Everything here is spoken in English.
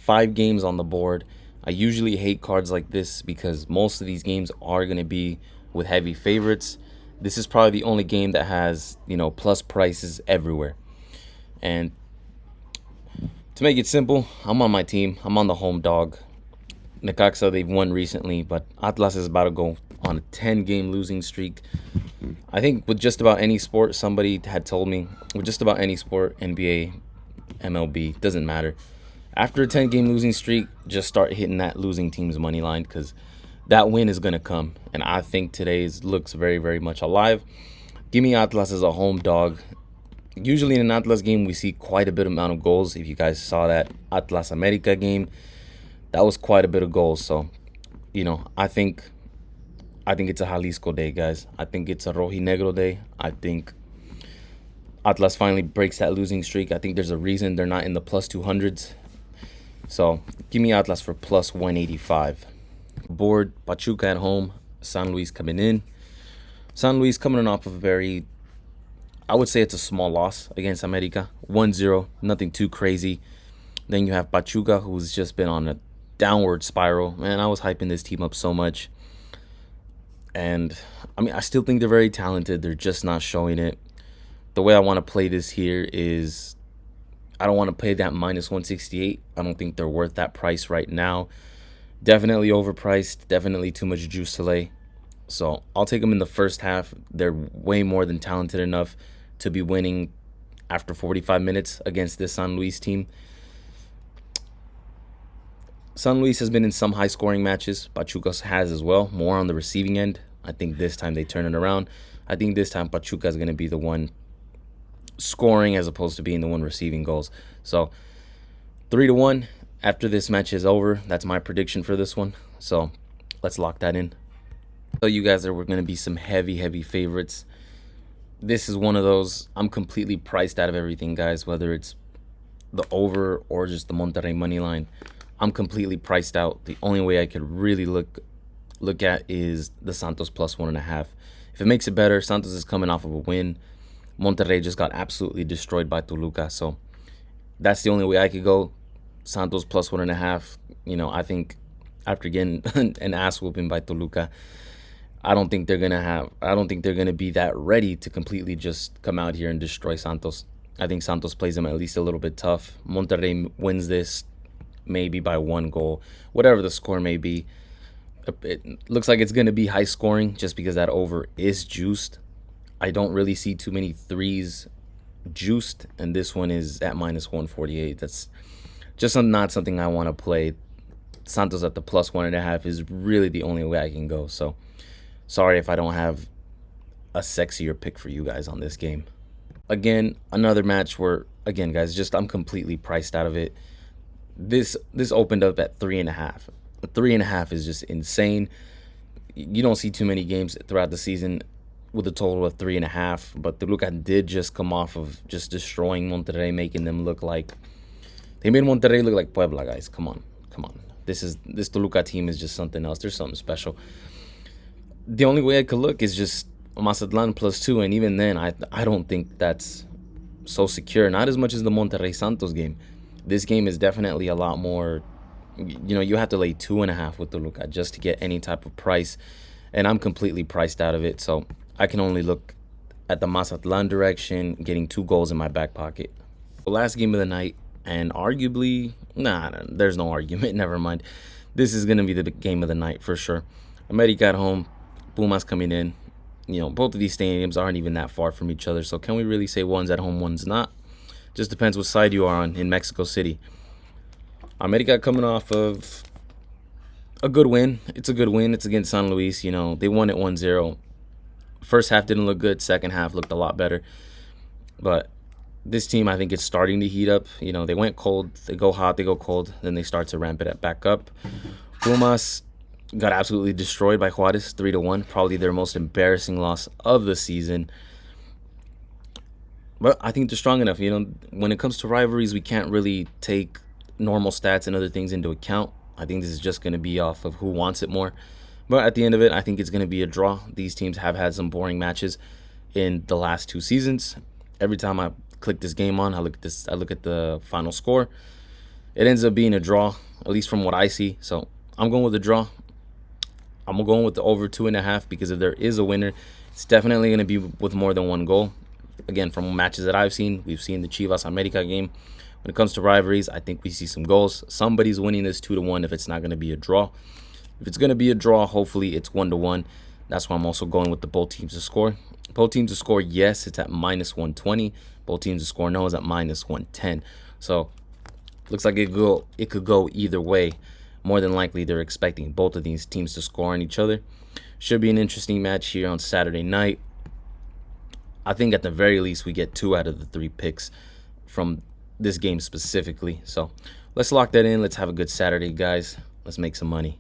5 games on the board. I usually hate cards like this because most of these games are going to be with heavy favorites. This is probably the only game that has, plus prices everywhere. And to make it simple, I'm on my team. I'm on the home dog. Necaxa, they've won recently, but Atlas is about to go on a 10-game losing streak. I think with just about any sport, somebody had told me, with just about any sport, NBA, MLB, doesn't matter. After a 10-game losing streak, just start hitting that losing team's money line because that win is going to come. And I think today's looks very, very much alive. Give me Atlas as a home dog. Usually in an Atlas game, we see quite a bit amount of goals. If you guys saw that Atlas America game, that was quite a bit of goals. So, I think it's a Jalisco day, guys. I think it's a Rojinegro day. I think Atlas finally breaks that losing streak. I think there's a reason they're not in the plus 200s. So give me Atlas for plus 185. Board, Pachuca at home, San Luis coming in. San Luis coming off of a very, I would say it's a small loss against America. 1-0, nothing too crazy. Then you have Pachuca, who's just been on a downward spiral. Man, I was hyping this team up so much. And, I still think they're very talented. They're just not showing it. The way I want to play this here is I don't want to pay that minus 168. I don't think they're worth that price right now. Definitely overpriced. Definitely too much juice to lay. So I'll take them in the first half. They're way more than talented enough to be winning after 45 minutes against this San Luis team. San Luis has been in some high-scoring matches. Pachuca has as well, more on the receiving end. I think this time they turn it around. I think this time Pachuca is going to be the one scoring as opposed to being the one receiving goals. So 3-1 after this match is over. That's my prediction for this one. So let's lock that in. So you guys, there were going to be some heavy favorites. This is one of those. I'm completely priced out of everything, guys, whether it's the over or just the Monterrey money line. I'm completely priced out. The only way I could really look at is the Santos plus 1.5. If it makes it better, Santos is coming off of a win. Monterrey just got absolutely destroyed by Toluca, so that's the only way I could go. Santos plus 1.5. I think after getting an ass whooping by Toluca, I don't think they're gonna be that ready to completely just come out here and destroy Santos. I think Santos plays them at least a little bit tough. Monterrey wins this maybe by 1 goal, whatever the score may be. It looks like it's going to be high scoring just because that over is juiced. I don't really see too many threes juiced, and this one is at minus 148. That's just not something I want to play. Santos at the plus 1.5 is really the only way I can go. So sorry if I don't have a sexier pick for you guys on this game. Again, another match where, again, guys, just I'm completely priced out of it. This opened up at 3.5. 3.5 is just insane. You don't see too many games throughout the season with a total of 3.5. But Toluca did just come off of just destroying Monterrey, making them look like they made Monterrey look like Puebla, guys. Come on. This Toluca team is just something else. There's something special. The only way I could look is just Mazatlan plus 2, and even then, I don't think that's so secure. Not as much as the Monterrey Santos game. This game is definitely a lot more. You have to lay 2.5 with Toluca just to get any type of price, and I'm completely priced out of it. So I can only look at the Mazatlan direction, getting 2 goals in my back pocket. The last game of the night, and arguably, there's no argument. Never mind. This is gonna be the big game of the night for sure. America at home, Pumas coming in. Both of these stadiums aren't even that far from each other. So can we really say one's at home, one's not? Just depends what side you are on in Mexico City. America coming off of a good win. It's a good win. It's against San Luis. They won it 1-0. First half didn't look good. Second half looked a lot better. But this team, I think, is starting to heat up. They went cold. They go hot. They go cold. Then they start to ramp it back up. Pumas got absolutely destroyed by Juarez 3-1. Probably their most embarrassing loss of the season. But I think they're strong enough. When it comes to rivalries, we can't really take normal stats and other things into account. I think this is just going to be off of who wants it more. But at the end of it, I think it's going to be a draw. These teams have had some boring matches in the last 2 seasons. Every time I click this game on, I look at the final score. it ends up being a draw, at least from what I see. So I'm going with the draw. I'm going with the over 2.5 because if there is a winner, it's definitely going to be with more than one goal. Again, from matches that I've seen, we've seen the Chivas America game. When it comes to rivalries, I think we see some goals. Somebody's winning this 2-1 if it's not going to be a draw. If it's going to be a draw, hopefully it's 1-1. That's why I'm also going with the both teams to score. Both teams to score, yes, it's at -120. Both teams to score, no, is at -110. So looks like it could go either way. More than likely, they're expecting both of these teams to score on each other. Should be an interesting match here on Saturday night. I think at the very least we get 2 out of the 3 picks from this game specifically. So let's lock that in. Let's have a good Saturday, guys. Let's make some money.